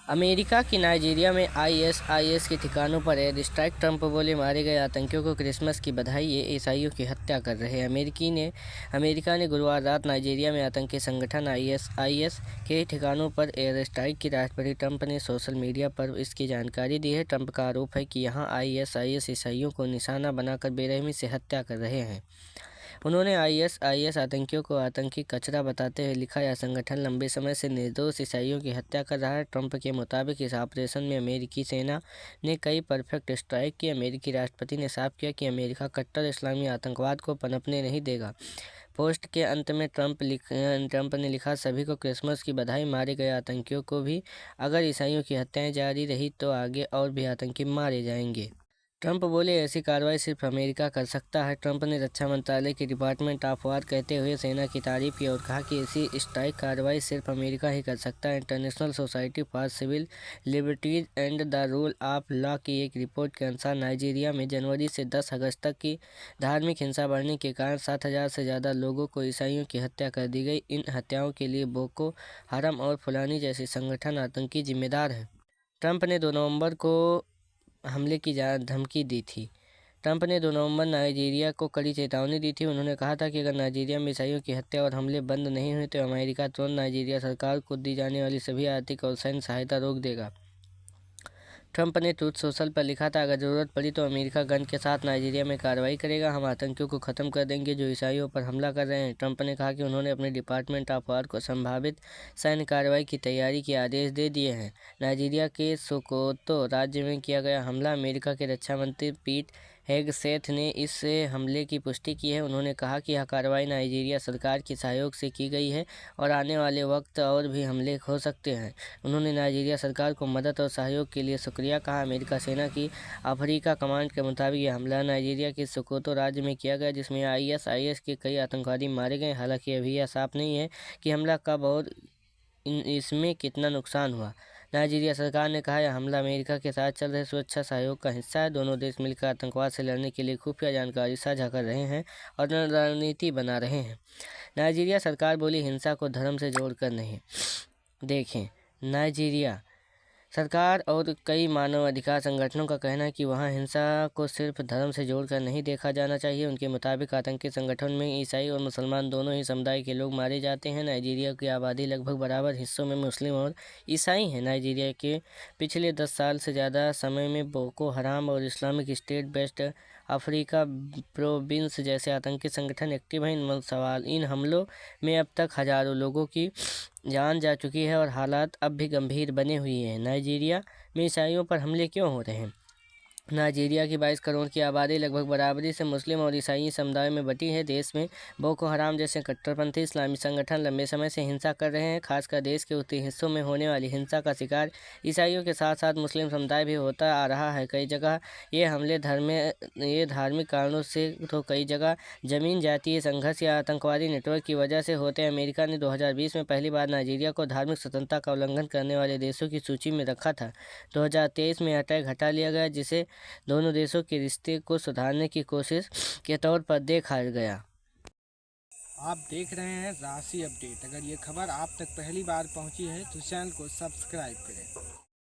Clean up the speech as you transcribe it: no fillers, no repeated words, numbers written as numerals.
America की Nigeria में ISIS के ठिकानों पर एयर स्ट्राइक। ट्रंप बोले, मारे गए आतंकियों को क्रिसमस की बधाई, ये ईसाइयों की हत्या कर रहे हैं। अमेरिका ने गुरुवार रात नाइजीरिया में आतंकी संगठन आईएसआईएस के ठिकानों पर एयर स्ट्राइक की। राष्ट्रपति ट्रंप ने सोशल मीडिया पर इसकी जानकारी दी है। ट्रंप का आरोप है कि यहाँ आईएसआईएस ईसाइयों को निशाना बनाकर बेरहमी से हत्या कर रहे हैं। उन्होंने आईएसआईएस आतंकियों को आतंकी कचरा बताते हुए लिखा, यह संगठन लंबे समय से निर्दोष ईसाइयों की हत्या कर रहा है। ट्रंप के मुताबिक इस ऑपरेशन में अमेरिकी सेना ने कई परफेक्ट स्ट्राइक की। अमेरिकी राष्ट्रपति ने साफ किया कि अमेरिका कट्टर इस्लामी आतंकवाद को पनपने नहीं देगा। पोस्ट के अंत में ट्रंप ने लिखा, सभी को क्रिसमस की बधाई, मारे गए आतंकियों को भी। अगर ईसाइयों की हत्याएं जारी रही तो आगे और भी आतंकी मारे जाएंगे। ट्रंप बोले, ऐसी कार्रवाई सिर्फ अमेरिका कर सकता है। ट्रंप ने रक्षा मंत्रालय की डिपार्टमेंट ऑफ वार कहते हुए सेना की तारीफ की और कहा कि ऐसी स्ट्राइक कार्रवाई सिर्फ अमेरिका ही कर सकता है। International society for civil liberties and the rule of law की एक रिपोर्ट के अनुसार नाइजीरिया में जनवरी से 10 अगस्त तक की धार्मिक हिंसा बढ़ने के कारण 7,000 से ज़्यादा लोगों को ईसाइयों की हत्या कर दी गई। इन हत्याओं के लिए बोको हराम और फुलानी जैसे संगठन आतंकी जिम्मेदार हैं। ट्रंप ने 2 नवंबर को हमले की धमकी दी थी। ट्रंप ने 2 नवंबर नाइजीरिया को कड़ी चेतावनी दी थी। उन्होंने कहा था कि अगर नाइजीरिया में ईसाइयों की हत्या और हमले बंद नहीं हुए तो अमेरिका तुरंत नाइजीरिया सरकार को दी जाने वाली सभी आर्थिक और सैन्य सहायता रोक देगा। ट्रंप ने ट्रूथ सोशल पर लिखा था, अगर ज़रूरत पड़ी तो अमेरिका गन के साथ नाइजीरिया में कार्रवाई करेगा। हम आतंकियों को ख़त्म कर देंगे जो ईसाइयों पर हमला कर रहे हैं। ट्रंप ने कहा कि उन्होंने अपने डिपार्टमेंट ऑफ वार को संभावित सैन्य कार्रवाई की तैयारी के आदेश दे दिए हैं। नाइजीरिया के सोकोतो राज्य में किया गया हमला। अमेरिका के रक्षा मंत्री पीट हेगसेथ ने इस हमले की पुष्टि की है। उन्होंने कहा कि यह कार्रवाई नाइजीरिया सरकार के सहयोग से की गई है और आने वाले वक्त और भी हमले हो सकते हैं। उन्होंने नाइजीरिया सरकार को मदद और सहयोग के लिए शुक्रिया कहा। अमेरिका सेना की अफ्रीका कमांड के मुताबिक यह हमला नाइजीरिया के सोकोतो राज्य में किया गया, जिसमें आईएसआईएस के कई आतंकवादी मारे गए। हालांकि अभी यह साफ नहीं है कि हमला कब और इसमें कितना नुकसान हुआ। नाइजीरिया सरकार ने कहा, यह हमला अमेरिका के साथ चल रहे सुरक्षा सहयोग का हिस्सा है। दोनों देश मिलकर आतंकवाद से लड़ने के लिए खुफिया जानकारी साझा कर रहे हैं और रणनीति बना रहे हैं। नाइजीरिया सरकार बोली, हिंसा को धर्म से जोड़कर नहीं देखें। नाइजीरिया सरकार और कई मानवाधिकार संगठनों का कहना है कि वहां हिंसा को सिर्फ धर्म से जोड़कर नहीं देखा जाना चाहिए। उनके मुताबिक आतंकी संगठन में ईसाई और मुसलमान दोनों ही समुदाय के लोग मारे जाते हैं। नाइजीरिया की आबादी लगभग बराबर हिस्सों में मुस्लिम और ईसाई हैं। नाइजीरिया के पिछले 10 साल से ज़्यादा समय में बोको हराम और Islamic State West Africa Province जैसे आतंकी संगठन एक्टिव हैं। इन हमलों में अब तक हज़ारों लोगों की जान जा चुकी है और हालात अब भी गंभीर बने हुए हैं। नाइजीरिया में ईसाइयों पर हमले क्यों हो रहे हैं? नाइजीरिया की 22 करोड़ की आबादी लगभग बराबरी से मुस्लिम और ईसाई समुदाय में बटी है। देश में बोको हराम जैसे कट्टरपंथी इस्लामी संगठन लंबे समय से हिंसा कर रहे हैं। खासकर देश के उत्तरी हिस्सों में होने वाली हिंसा का शिकार ईसाइयों के साथ साथ मुस्लिम समुदाय भी होता आ रहा है। कई जगह ये हमले धार्मिक कारणों से तो कई जगह ज़मीन जातीय संघर्ष या आतंकवादी नेटवर्क की वजह से होते हैं। अमेरिका ने 2020 में पहली बार नाइजीरिया को धार्मिक स्वतंत्रता का उल्लंघन करने वाले देशों की सूची में रखा था। 2023 में अटैक हटा लिया गया, जिसे दोनों देशों के रिश्ते को सुधारने की कोशिश के तौर पर देखा गया। आप देख रहे हैं राशि अपडेट। अगर ये खबर आप तक पहली बार पहुंची है तो चैनल को सब्सक्राइब करें।